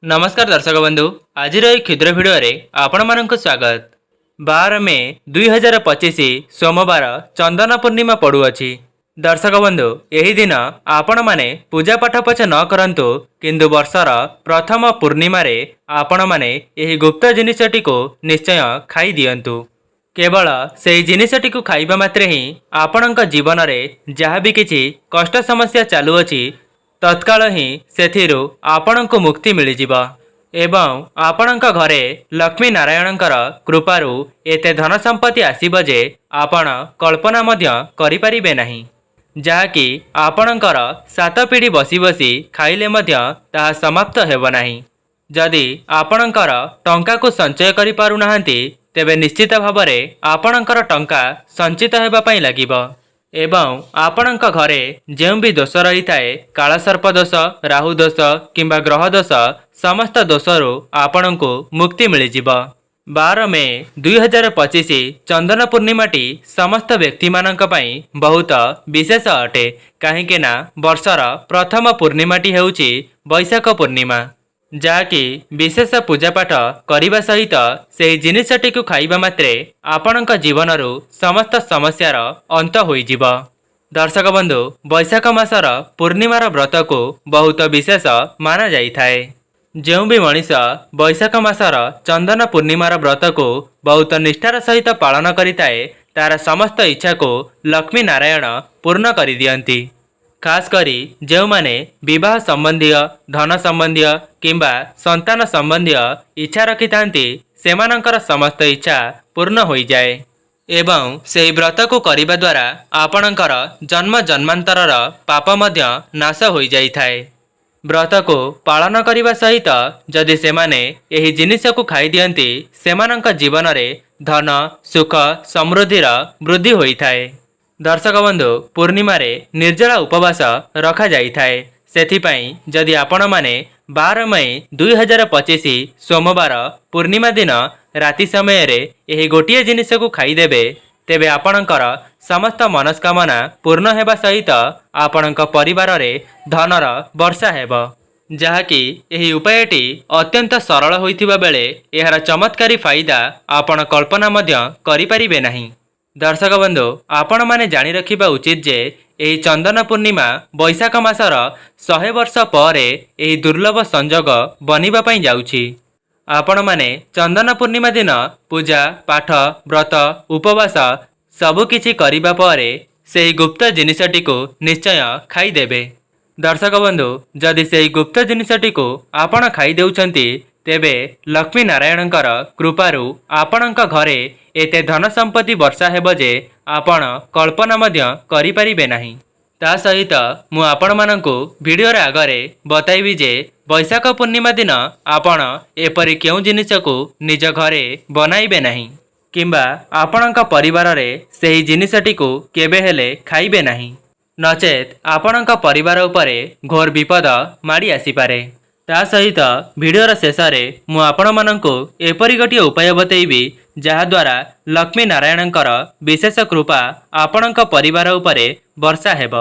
नमस्कार दर्शक बंधु आज क्षुद्र भिडियो आपण मानक स्वागत। 12 मे 2025 सोमवार चंदन पूर्णिमा पड़ुअछि। दर्शक बंधु यही दिन आपण माने पूजा पाठ पछ न करंतु किंतु वर्षर प्रथम पूर्णिमा रे आपण माने यही गुप्त जिनिसटी को निश्चय खाई दियंतु। केवल सेही जिनिसटी को खाइबा मात्रे ही आपणक जीवन रे जहाँ भी किछि कष्ट समस्या चालू अछि तत्काल ही सेथिरु आपणको मुक्ति मिलिजिब एवं आपणक घरे लक्ष्मी नारायणकर कृपारु एते धन संपत्ति आसीब जे आपण कल्पना मध्य करि परिबे नाही। जहाँकि आपणकर 7 पीढ़ी बसी बसी खाइले मध्य ताहा समाप्त हेब नाही। जदि आपणकर टंका को संचय करि पारु नाहंती तेबे निश्चित भावरे आपणकर टंका संचित हेबा पई लागिब एवं आपणक घरे जो भी दोष रही थाए कालसर्प दोष राहु दोष किंबा ग्रह दोष समस्त दोषरु आपणको मुक्ति मिलिजिब। 12 मे 2025 चंदन पूर्णिमाटी समस्त व्यक्ति मानक पई बहुत विशेष अटे कहीं ना वर्षर प्रथम पूर्णिमाटी हेउची वैशाख पूर्णिमा जहाँकि विशेष पूजा पाठ करने सहित से जिनिसटी को खाइबा मात्रे आपणक जीवनरु समस्त समस्यार अंत होइजिब। दर्शक बंधु वैशाख मासर पूर्णिमार व्रत को बहुत विशेष माना जाइथाए। जो भी मनीष वैशाख मासर चंदन पूर्णिमार व्रत को बहुत निष्ठार सहित पालन करिताए तार समस्त इच्छा को लक्ष्मी नारायण पूर्ण कर दियंती। खास करी जो माने विवाह संबंधी धन संबंधी किंबा संतान संबंधी इच्छा रखि थांती सेमानंकर समस्त इच्छा पूर्ण हो जाए एवं सेही व्रत को करिबा द्वारा आपणकर जन्म जन्मांतरर पाप मध्य नाश हो जाइथाए। व्रत को पालन करिबा सहित जदि सेमाने एही जिनिस को खाई दियंती सेमानंक जीवन रे धन सुख समृद्धिर वृद्धि होइथाए। दर्शक बंधु पूर्णिमा रे निर्जला उपवास रखा जाइथाए। सेथिपाई जदि आपण माने 12 मई 2025 सोमवार पूर्णिमा दिन राति समय रे एही गोटिए जिनिस को खाईदेबे तेबे आपणकर समस्त मनस्कामना पूर्ण हेबा सहित आपणक परिवार रे धनर वर्षा हेब। जहाँकि एही उपायटी अत्यंत सरल होइथिबा बेले एहार चमत्कारी फायदा आपण कल्पना मध्य करि परिबे नाही। दर्शक बंधु आपण माने जानी रखिबा उचित जे एही चंदन पूर्णिमा वैशाख मासर 100 वर्ष पर एही दुर्लभ संजोग बनिबा पई जाउछि। आपण माने चंदन पूर्णिमा दिन पूजा पाठ व्रत उपवास सबु किछि करिबा परे सेही गुप्त जिनिसटी को निश्चय खाई देबे। दर्शक बंधु जदि सेही गुप्त जिनिसटी को आपण खाई देउछंती तेबे लक्ष्मी नारायणकर कृपारु आपणक घरे एते धन संपत्ति वर्षा हेब जे आपण कल्पना मध्य करि परिबे नाही। ता सहित मु आपण मानकु वीडियो रे आगरे बताइबी जे वैशाख पूर्णिमा दिन आपण एपरि केउ जिनिस को निज घरे बनाइबे नाही किंबा आपणक परिवार रे सेही जिनिसटी को केबे हेले खाइबे नाही नचेत आपणक परिवार उपरे घोर विपद माड़ी आसी पारे। ता सहित वीडियोर शेष में मु आपण मानकु एपरि गोटिए उपाय बतैबी जहा द्वारा लक्ष्मी नारायणकर विशेष कृपा आपणक परिवार उपरे वर्षा हेब।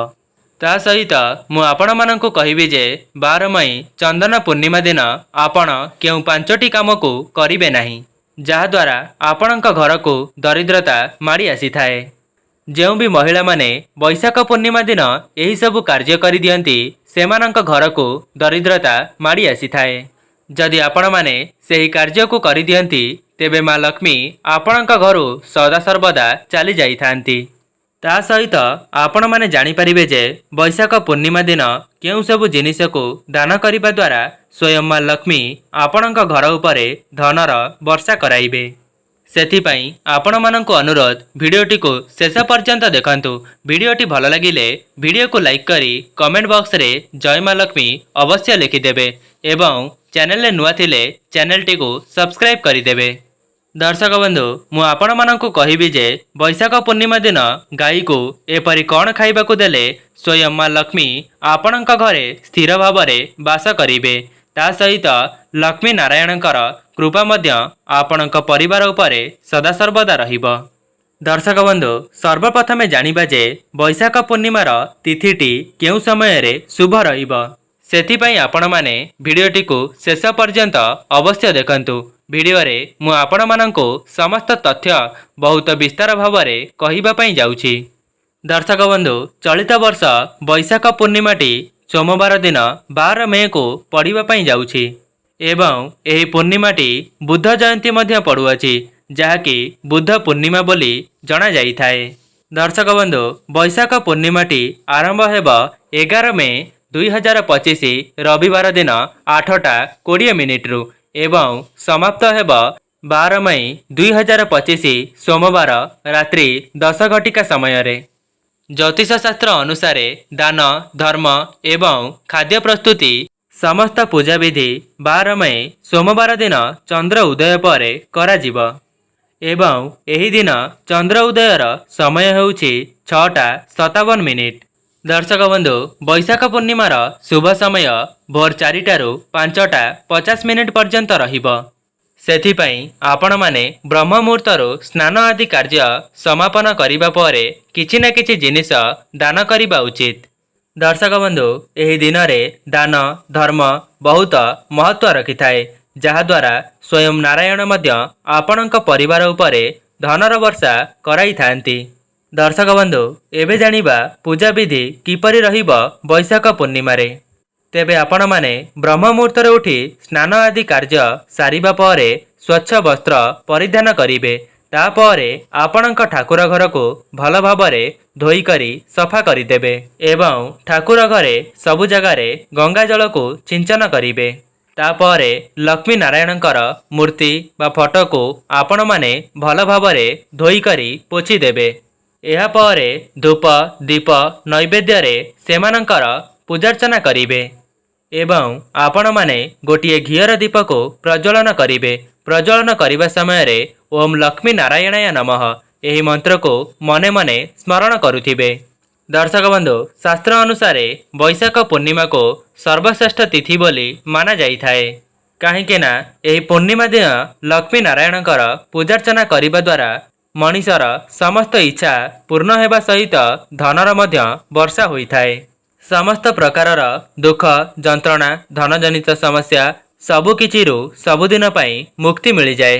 ता सहित मु आपण मानकु कहिबी जे 12 मई चंदन पूर्णिमा दिन आपण केउ 5टी काम को करिबे नाही जहा द्वारा आपणक घर को दरिद्रता माड़ी आसी थाए। जो भी महिला माने वैशाख पूर्णिमा दिन यही सबु कार्य करि दियंती सेमानंक घर को दरिद्रता माड़ी आसी थाए। जदि आपण माने सेही कार्य को करि दियंती तेबे माँ लक्ष्मी आपणक घरु सदा सर्वदा चली जाई थांती। ता सहित आपण माने जानि परिबे जे वैशाख पूर्णिमा दिन केउ सबु जिनिस को दान करिबा द्वारा स्वयं माँ लक्ष्मी आपणक घर उपरे धनर वर्षा कराइबे। सेथिपाई आपण माननको अनुरोध वीडियोटी को शेष पर्यंत देखंतु। वीडियोटी भल लगिले वीडियो को लाइक करी कमेंट बॉक्स रे जय माँ लक्ष्मी अवश्य लिखिदेवे एवं चैनल रे नुआ थिले चैनलटी को सब्सक्राइब करिदेवे। दर्शक बंधु मु आपण माननको कहिबी जे वैशाख पूर्णिमा दिन गाई को एपरि कौन खाइबाकू देले स्वयं माँ लक्ष्मी आपणक घरे स्थिर भावरे वास करिबे। ता सहित लक्ष्मी नारायणकर कृपा मध्य आपणक परिवार उपरे सदा सर्वदा रहिब। दर्शक बंधु सर्वप्रथमे जानिबा जे वैशाख पूर्णिमार तिथिटी केउ समय रे शुभ रहिब सेथिपाई आपणमाने भिडियोटी को शेष पर्यंत अवश्य देखंतु। भिडियोरे मु आपणमानंकु समस्त तथ्य बहुत विस्तार भावरे कहिबा पई जाउछि। दर्शक बंधु, चलित वर्ष बैशाख पूर्णिमाटी सोमवार दिन 12 मे को पड़िबा पई जाउछि एवं एही पूर्णिमाटी बुद्ध जयंती मध्य पड़ुअछि, जहाँकि बुद्ध पूर्णिमा बोली जना जाइथाए। दर्शक बंधु, बैशाख पूर्णिमाटी आरंभ हेब 11 मे 2025 रविवार दिन 8:20 एवं समाप्त हेब 12 मई 2025 सोमवार रात्रि 10 घटिका समय रे। ज्योतिष शास्त्र अनुसार दान, धर्म एवं खाद्य प्रस्तुति समस्त पूजा विधि 12 मई सोमवार दिन चंद्र उदय पर कराजिब एवं एही दिन चंद्र उदयर समय होउछि 6:57। दर्शक बंधु, बैशाख पूर्णिमार शुभ समय भोर 4टारू 5:50 पर्यंत रहिबो। सेथिपाई आपण माने ब्रह्म मुहूर्तरू स्नान आदि कार्य समापन करिबा परे किछि ना किछि जिनिस दान करिबा उचित। दर्शक बंधु, एही दिन रे दान धर्म बहुत महत्व रखिथाए, जहाद्वारा स्वयं नारायण मध्य आपणक परिवार उपरे धनर वर्षा कराई थांती। दर्शक बंधु, एबे जानिबा पूजा विधि किपरि रहिबो बैशाख पूर्णिमा रे। तेबे आपण माने ब्रह्म मुहूर्त उठी स्नान आदि कार्य सारिबा परे स्वच्छ वस्त्र परिधान करिवे। तापरे आपणक ठाकुर घर को भल भाबरे धोई करी सफा करिदेबे एवं ठाकुर घरे सबु जगार गंगा जल को सिंचन करिवे। तापरे लक्ष्मी नारायणकर मूर्ति बा फोटो को आपण माने भल भाबरे धोई करी पोछि देबे। एहा परे धूप दीप नैवेद्य रे सेमानंकर पूजार्चना करिवे एवं आपण माने गोटिए घियर दीप को प्रज्वलन करिवे। प्रज्वलन करिबा समय रे ओम लक्ष्मी नारायणाय नमः एही मंत्र को मने मने स्मरण करुथिबे। दर्शक बंधु, शास्त्र अनुसार बैशाख पूर्णिमा को सर्वश्रेष्ठ तिथि बोली माना जाइथाए, काहेकि ना एही पूर्णिमा दिन लक्ष्मी नारायणकर पूजार्चना करिबा द्वारा मनीषर समस्त इच्छा पूर्ण हेबा सहित धनर मध्य वर्षा होइथाए। समस्त प्रकारर दुख जंत्रणा धनजनित समस्या सबु किछिरु सबुदिन पई मुक्ति मिल जाए।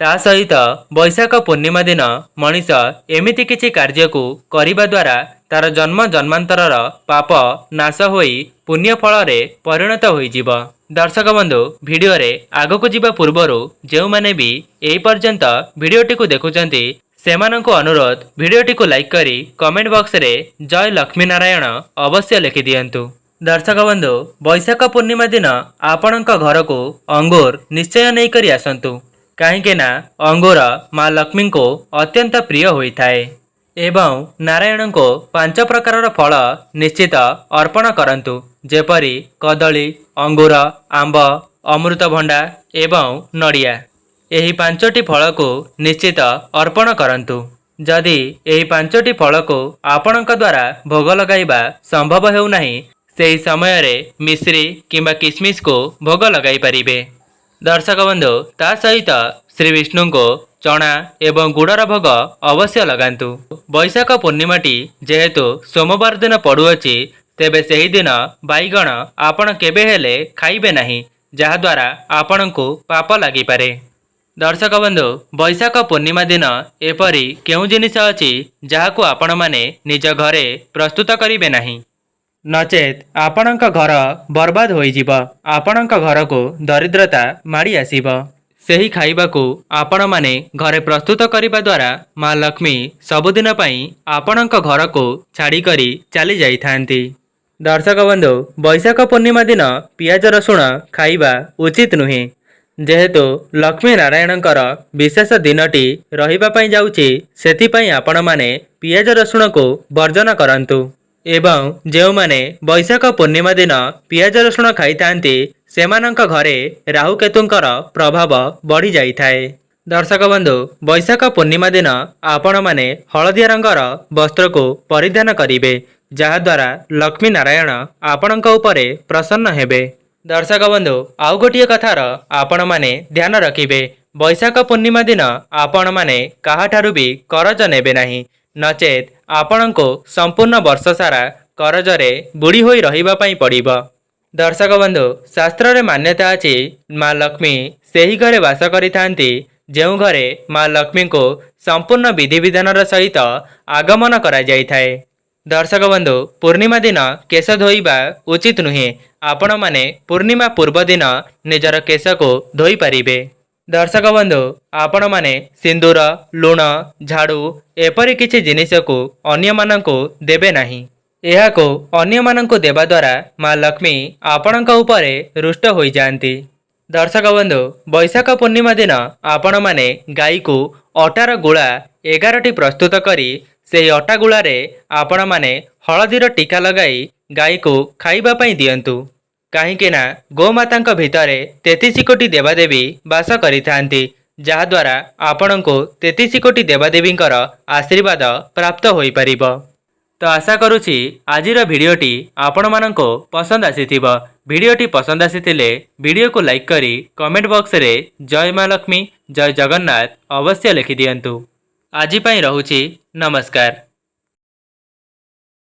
ता सहित बैशाख पूर्णिमा दिन मनीष एमिति किछि कार्य को करिबा द्वारा तार जन्म जन्मांतरर पाप नाश होई पुण्य फल रे परिणत होई जीव। दर्शक बंधु, भिडियो रे आगो को जीवा पूर्वरु जेउ माने भी एई पर्यंत भिडियोटी को देखुचंती सेमानंको अनुरोध भिडियोटी को लाइक करी कमेंट बॉक्स रे जय लक्ष्मी नारायण अवश्य लिखि दियंतु। दर्शक बंधु, बैशाख पूर्णिमा दिन आपणक घर को अंगूर निश्चय नहीं करी आसंतु, काहेकि ना अंगूर माँ लक्ष्मी को अत्यंत प्रिय होइथाए एवं नारायण को 5 प्रकारर फल निश्चित अर्पण करंतु, जेपरी कदली, अंगूर, आंब, अमृतभंडा एवं नड़िया। एही 5टी फल को निश्चित अर्पण करंतु। जदि एही 5टी फल को आपणक द्वारा भोग लगाइबा संभव हेउ नाही, सेही समय रे मिश्री किंबा किसमिस को भोग लगाई परिबे। दर्शक बंधु, ता सहित श्री विष्णु को चना एवं गुड़र भोग अवश्य लगांतु। बैशाख पूर्णिमाटी जेहेतु सोमवार दिन पड़ुअछि, तेबे सेही दिन बाईगण आपण केबे हेले खाइबे नाही, जहाद्वारा आपणको पाप लागि पारे। दर्शक बंधु, बैशाख पूर्णिमा दिन एपरी केउ जिनिस अछि जाहाकु आपण माने निज घरे प्रस्तुत करिबे नाही, नचेत आपणक घर बर्बाद होई जीव। आपणक घर को दरिद्रता माड़ी आसीब। सेही खाइबाकू आपण माने घरे प्रस्तुत करिबा द्वारा माँ लक्ष्मी सबुदिन पई आपणक घर को छाड़ी करी चली जाई थांती। दर्शक बंधु, बैशाख पूर्णिमा दिन पियाज रसुण खाइबा उचित नुहे, जेहेतु लक्ष्मी नारायणकर विशेष दिनटी रहिबा पई जाउछि, सेथिपई आपण माने पियाज रसुण को वर्जन करंतु एवं जेउ माने बैशाख पूर्णिमा दिन पियाज रसुण खाई थांती सेमानंक घरे राहु केतुंकर प्रभाव बढ़ी जाइथाए। दर्शक बंधु, बैशाख पूर्णिमा दिन आपण माने हलदिया रंगर वस्त्र को परिधान करिवे, जहाद्वारा लक्ष्मी नारायण आपणक उपरे प्रसन्न हेबे। दर्शक बंधु, आउ गोटिए कथार आपण माने ध्यान रखिबे, बैशाख पूर्णिमा दिन आपण माने काहाठारु भी करज नेबे नाही, नचेत आपणको संपूर्ण वर्ष सारा करजरे बुड़ी होई रहिबा पई पड़िबो। दर्शक बंधु शास्त्र रे मान्यता अछि माँ लक्ष्मी सेही घरे वास करिथांती जेउ घरे माँ लक्ष्मी को संपूर्ण विधि विधानर सहित आगमन करा जाइथाए। दर्शक बंधु पूर्णिमा दिन केश धोइबा उचित नुहे। आपण माने पूर्णिमा पूर्व दिन निजर केश को धोई पारिबे। दर्शक बंधु आपण माने सिंदूर लुण झाड़ू एपरि किछि जिनिस को अन्य माननको देबे नाही। एहाको अन्य माननको देबा द्वारा माँ लक्ष्मी आपणक उपरे रुष्ट होई जांती। दर्शक बंधु बैशाख पूर्णिमा दिन आपण माने गाई को अटार गुळा 11टी प्रस्तुत करी सेही अटा गुळारे आपण माने हळदीर टीका लगाई गाई को खाइबा पई दियंतु। काहेकि ना गोमातांक भितरे 33 कोटी देवादेवी वास करिथांती जहाद्वारा आपणको 33 कोटी देवादेवींकर आशीर्वाद प्राप्त होई परिबो। तो आशा करुछि आजिर भिडियोटी आपण मानको पसंद आसीथिबो। भिडियोटी पसंद आसीथिले भिडियो को लाइक करी कमेंट बॉक्स रे जय माँ लक्ष्मी जय जगन्नाथ अवश्य लिखि दियंतु। आजि पई रहुछि नमस्कार।